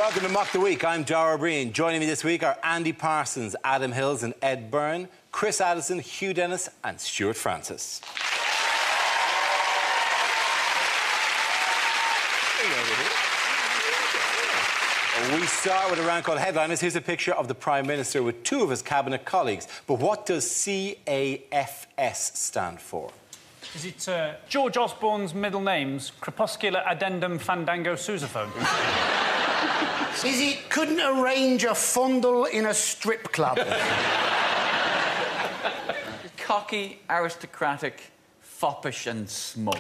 Welcome to Mock the Week. I'm Dara Breen. Joining me this week are Andy Parsons, Adam Hills and Ed Byrne, Chris Addison, Hugh Dennis and Stuart Francis. We start with a round called Headliners. Here's a picture of the Prime Minister with two of his cabinet colleagues. But what does CAFS stand for? Is it George Osborne's middle name's Crepuscular Addendum Fandango Sousaphone? Is it couldn't arrange a fondle in a strip club? Cocky, aristocratic, foppish and smug.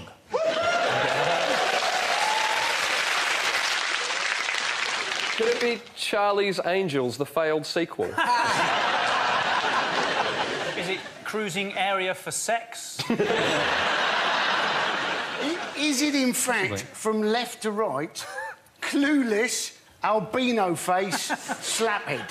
Could it be Charlie's Angels, the failed sequel? Is it Cruising Area for Sex? Is it, in fact, from left to right, clueless, albino face, slaphead?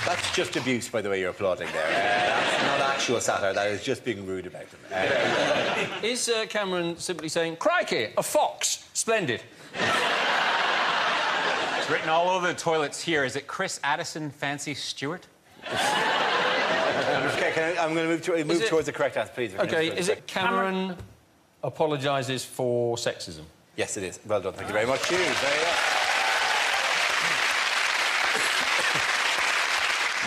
That's just abuse, by the way, you're applauding there. That's not actual satire, that is just being rude about them. Is Cameron simply saying, crikey, a fox, splendid? It's written all over the toilets here. Is it Chris Addison Fancy Stewart? Okay, I'm going to move towards the correct answer, please. OK, is it Cameron apologises for sexism? Yes, it is. Well done, thank you very much. Hugh, there you go.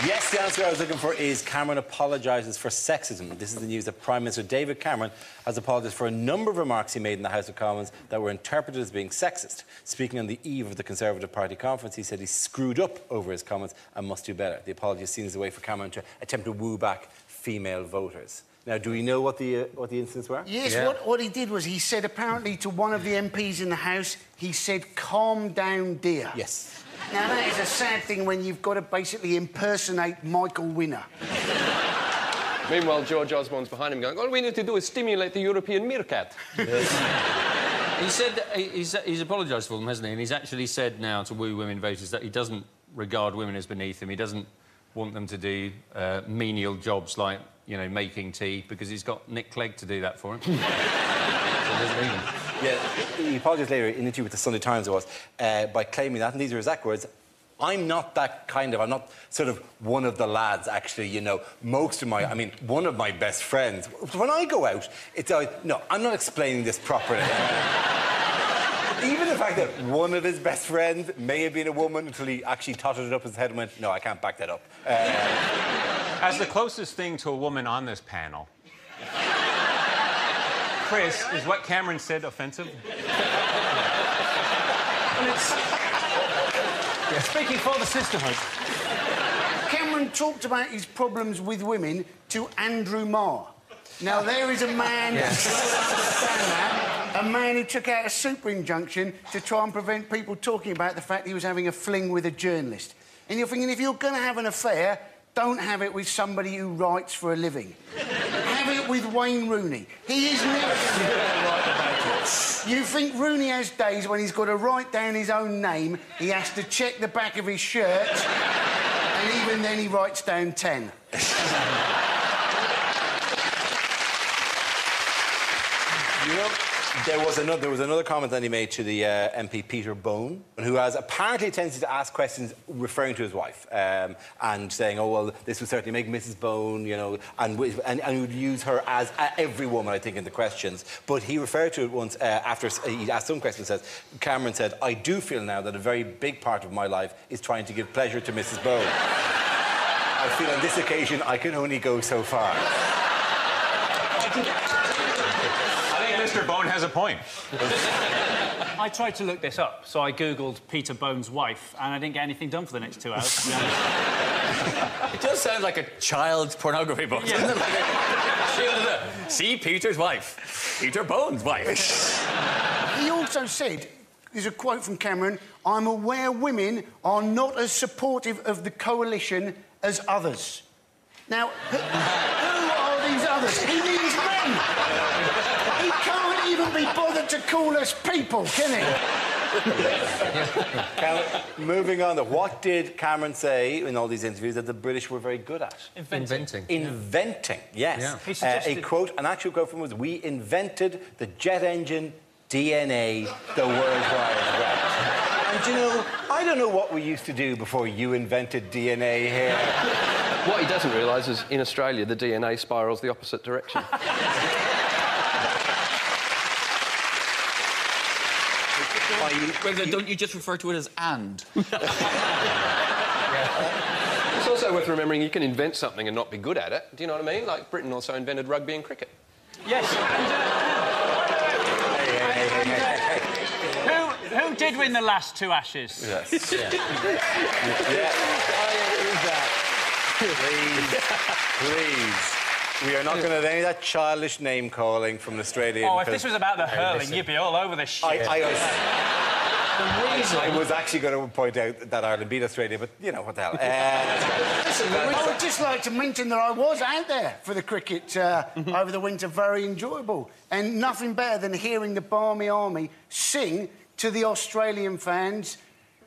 Yes, the answer I was looking for is Cameron apologises for sexism. This is the news that Prime Minister David Cameron has apologised for a number of remarks he made in the House of Commons that were interpreted as being sexist. Speaking on the eve of the Conservative Party conference, he said he screwed up over his comments and must do better. The apology is seen as a way for Cameron to attempt to woo back female voters. Now, do we know what the incidents were? Yes, yeah. What he did was he said, apparently, to one of the MPs in the House, he said, calm down, dear. Yes. Now, that is a sad thing when you've got to basically impersonate Michael Winner. Meanwhile, George Osborne's behind him going, all we need to do is stimulate the European meerkat. He said he's apologised for them, hasn't he? And he's actually said now to woo women voters that he doesn't regard women as beneath him. He doesn't want them to do menial jobs like, you know, making tea, because he's got Nick Clegg to do that for him. So he doesn't need him. Yeah, he apologised later in an interview with the Sunday Times, it was, by claiming that, and these are his exact words, I'm not that kind of... I'm not sort of one of the lads, actually, you know. Most of my... I mean, one of my best friends... When I go out, it's always... No, I'm not explaining this properly. Even the fact that one of his best friends may have been a woman until he actually totted it up his head and went, no, I can't back that up. As the closest thing to a woman on this panel... Chris, is what Cameron said offensive? Well, it's... Yeah, speaking for the sisterhood. Cameron talked about his problems with women to Andrew Marr. Now, there is a man... Yes. Who will understand that, a man who took out a super injunction to try and prevent people talking about the fact he was having a fling with a journalist. And you're thinking, if you're going to have an affair, don't have it with somebody who writes for a living. Have it with Wayne Rooney. He is never going to get it right about it. You think Rooney has days when he's got to write down his own name, he has to check the back of his shirt, and even then he writes down 10. You know, there was another comment that he made to the MP Peter Bone, who has apparently a tendency to ask questions referring to his wife, and saying, oh, well, this would certainly make Mrs Bone, you know, and would use her as every woman, I think, in the questions. But he referred to it once after he asked some questions, says, Cameron said, I do feel now that a very big part of my life is trying to give pleasure to Mrs Bone. I feel on this occasion I can only go so far. Mr. Bone has a point. I tried to look this up, so I googled Peter Bone's wife, and I didn't get anything done for the next 2 hours. It does sound like a child's pornography book, doesn't it? Like see Peter's wife. Peter Bone's wife. He also said, there's a quote from Cameron, I'm aware women are not as supportive of the coalition as others. Now, who are these others? He means men! He can't even be bothered to call us people, can he? Moving on, what did Cameron say in all these interviews that the British were very good at? Inventing. Inventing, yes. Yeah. He suggested... An actual quote from him was, "We invented the jet engine, DNA, the World Wide Web." And you know, I don't know what we used to do before you invented DNA here. What he doesn't realise is, in Australia, the DNA spirals the opposite direction. Well, don't you just refer to it as and? It's also worth remembering you can invent something and not be good at it. Do you know what I mean? Like Britain also invented rugby and cricket. Yes. Who did win the last 2 Ashes? Yes. Yeah. Who's that? Please. We are not going to have any of that childish name-calling from an Australian... Oh, if this was about the hurling, you'd be all over this shit. I was actually going to point out that Ireland beat Australia, but, you know, what the hell. I would just like to mention that I was out there for the cricket over the winter, very enjoyable. And nothing better than hearing the Barmy Army sing to the Australian fans,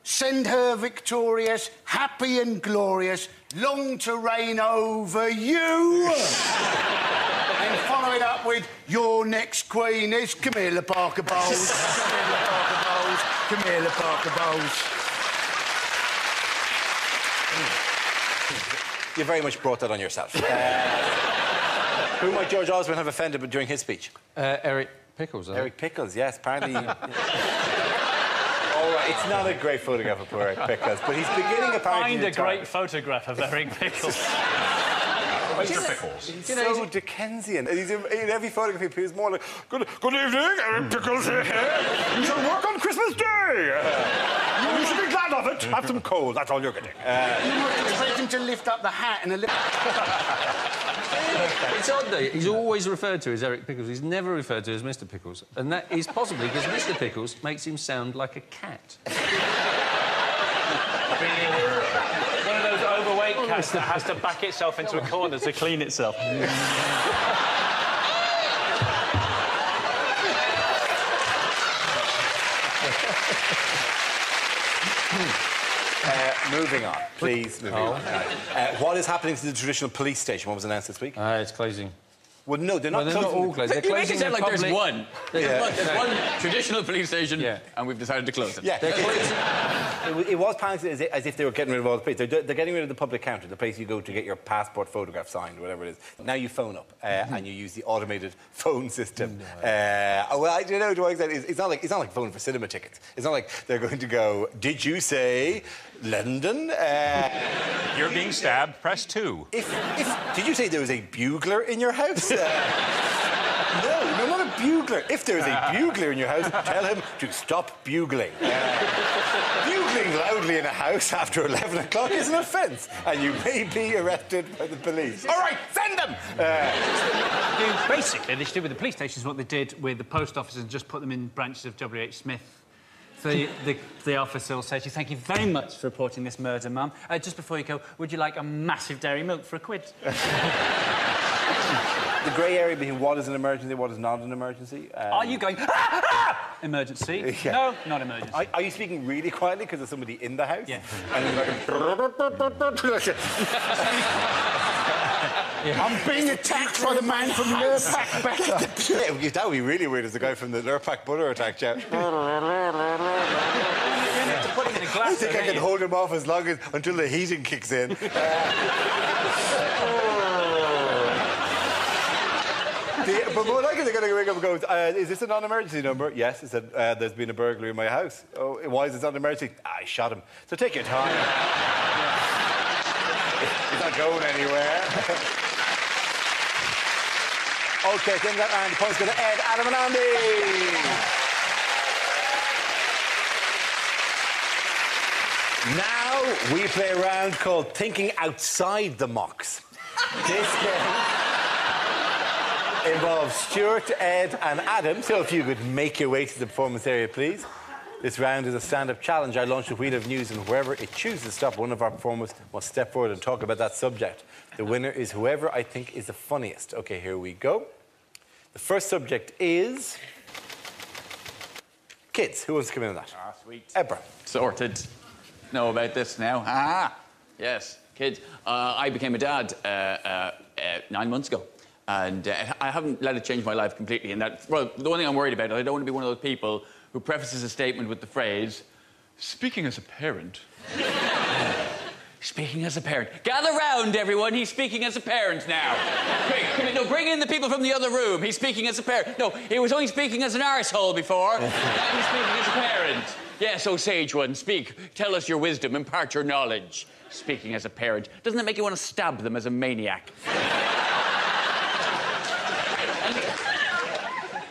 "Send her victorious, happy and glorious, long to reign over you." And follow it up with, "Your next queen is Camilla Parker Bowles." Camilla Parker Bowles. Camilla Parker Bowles. You very much brought that on yourself. Who might George Osborne have offended during his speech? Eric Pickles, Eric Pickles, yes, apparently... All right, it's not a great photograph of poor Eric Pickles, but he's beginning apparently... Find a great photograph of Eric Pickles. Mr. Pickles. He's so Dickensian. He's in every photograph he appears more like, good evening, Eric Pickles here. You shall work on Christmas Day. You should be glad of it. Have some coal, that's all you're getting. You must expect him to lift up the hat and a little... It's odd, though. He's always referred to as Eric Pickles. He's never referred to as Mr. Pickles. And that is possibly because Mr. Pickles makes him sound like a cat. One of those overweight cats that has to back itself into a corner to clean itself. Moving on, please. Moving on. What is happening to the traditional police station? What was announced this week? It's closing. Well, no, they're not They're closing. not all closed. They're You make closing it sound the like there's public... one. There's one traditional police station, and we've decided to close it. Yeah. They're closing... It was planned as if they were getting rid of all the police. They're getting rid of the public counter, the place you go to get your passport photograph signed, whatever it is. Now you phone up and you use the automated phone system. It's not like phoning for cinema tickets. It's not like they're going to go, "Did you say London?" You're being stabbed. Press 2. Did you say there was a bugler in your house? No, not a bugler. If there is a bugler in your house, tell him to stop bugling. Bugling loudly in a house after 11 o'clock is an offence, and you may be arrested by the police. All right, send them! Basically, they should do with the police stations what they did with the post offices and just put them in branches of W.H. Smith. So the officer will say to you, "Thank you very much for reporting this murder, ma'am. Just before you go, would you like a massive dairy milk for £1?" The grey area between what is an emergency and what is not an emergency. Are you going, "Ah! Emergency"? Yeah. No, not emergency. Are you speaking really quietly because there's somebody in the house? Yeah. And you're I'm being attacked by the man from Lurpak Better. Yeah, that would be really weird as the guy from the Lurpak Butter attack chat. You need to put him in a glass. I think I can hold him off as long as until the heating kicks in. But what I think they're going to ring up and go, "Is this a non-emergency number?" "Yes." He said, "There's been a burglary in my house." "Oh, why is this not an emergency?" "I shot him." "So take your time." He's not going anywhere. OK, at the end of that round, the point's going to Ed, Adam and Andy. Now we play a round called Thinking Outside the Mocks. This game involves Stuart, Ed and Adam, so if you could make your way to the performance area, please. This round is a stand-up challenge. I launch a wheel of news, and wherever it chooses to stop, one of our performers must step forward and talk about that subject. The winner is whoever I think is the funniest. OK, here we go. The first subject is Kids, who wants to come in on that? Ah, sweet. Ebra. Sorted. Know about this now. Ah, yes, kids. I became a dad 9 months ago. And I haven't let it change my life completely. And that, well, the one thing I'm worried about is I don't want to be one of those people who prefaces a statement with the phrase, speaking as a parent. Speaking as a parent. Gather round, everyone. He's speaking as a parent now. Quick, come in. No, bring in the people from the other room. He's speaking as a parent. No, he was only speaking as an arsehole before. Now he's speaking as a parent. Yes, oh, sage one, speak. Tell us your wisdom. Impart your knowledge. Speaking as a parent. Doesn't it make you want to stab them as a maniac?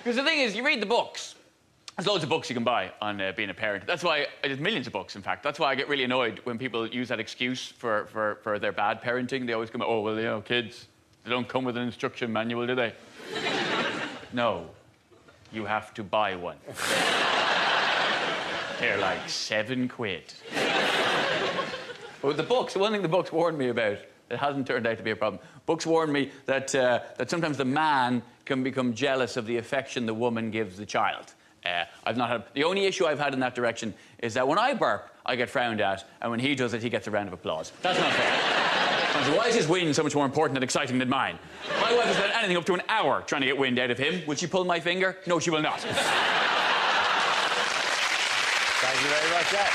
Because the thing is, you read the books. There's loads of books you can buy on being a parent. That's why, there's millions of books, in fact. That's why I get really annoyed when people use that excuse for their bad parenting. They always come, oh, well, you know, kids, they don't come with an instruction manual, do they? No. You have to buy one. They're like £7. But the books, the one thing the books warned me about, it hasn't turned out to be a problem. Books warn me that, that sometimes the man can become jealous of the affection the woman gives the child. I've not had... The only issue I've had in that direction is that when I burp, I get frowned at, and when he does it, he gets a round of applause. That's not fair. So why is his wind so much more important and exciting than mine? My wife has spent anything up to an hour trying to get wind out of him. Will she pull my finger? No, she will not. Thank you very much, Jack.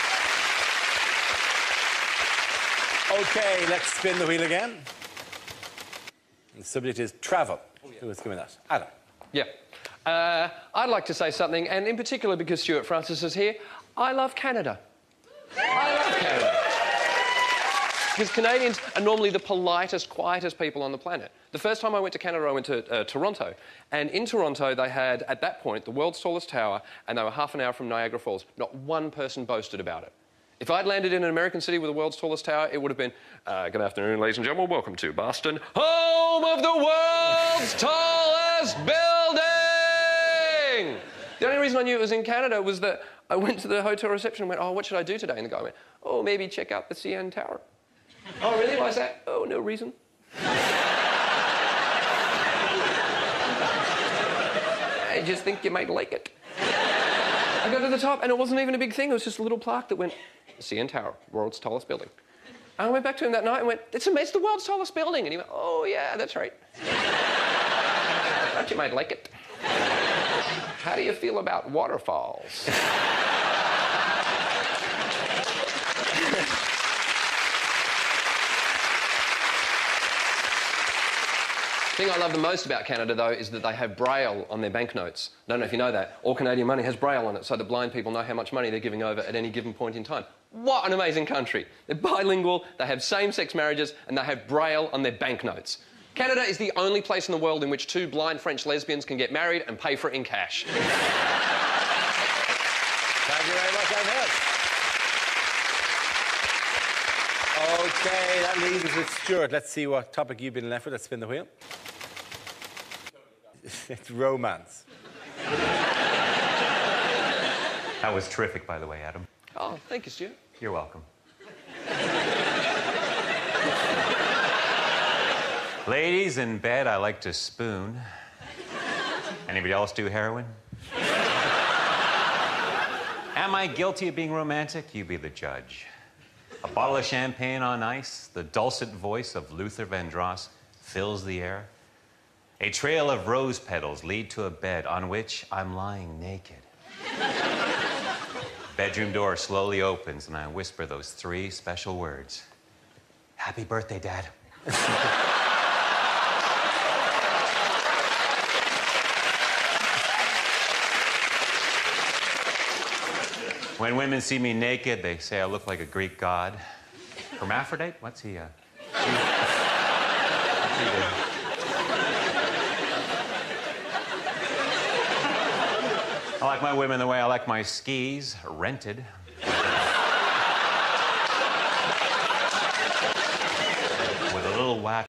OK, let's spin the wheel again. The subject is travel. Who is coming at? Adam. Yeah. I'd like to say something, and in particular because Stuart Francis is here, I love Canada. I love Canada. Because Canadians are normally the politest, quietest people on the planet. The first time I went to Canada, I went to Toronto. And in Toronto, they had, at that point, the world's tallest tower, and they were half an hour from Niagara Falls. Not one person boasted about it. If I'd landed in an American city with the world's tallest tower, it would have been, good afternoon, ladies and gentlemen, welcome to Boston, home of the world's tallest building! The only reason I knew it was in Canada was that I went to the hotel reception and went, oh, what should I do today? And the guy went, oh, maybe check out the CN Tower. Oh, really? Why is that? Oh, no reason. I just think you might like it. I got to the top, and it wasn't even a big thing. It was just a little plaque that went, CN Tower, world's tallest building. And I went back to him that night and went, it's the world's tallest building. And he went, oh, yeah, that's right. I thought you might like it. How do you feel about waterfalls? The thing I love the most about Canada, though, is that they have Braille on their banknotes. I don't know if you know that. All Canadian money has Braille on it, so that blind people know how much money they're giving over at any given point in time. What an amazing country. They're bilingual, they have same-sex marriages, and they have Braille on their banknotes. Canada is the only place in the world in which two blind French lesbians can get married and pay for it in cash. Thank you very much, I've heard. OK, that leaves us with Stuart. Let's see what topic you've been left with. Let's spin the wheel. It's romance. That was terrific, by the way, Adam. Oh, thank you, Stuart. You're welcome. Ladies, in bed, I like to spoon. Anybody else do heroin? Am I guilty of being romantic? You be the judge. A bottle of champagne on ice, the dulcet voice of Luther Vandross fills the air. A trail of rose petals lead to a bed on which I'm lying naked. Bedroom door slowly opens and I whisper those three special words. Happy birthday, Dad. When women see me naked, they say I look like a Greek god. Hermaphrodite? What's he, I like my women the way I like my skis, rented. With a little whack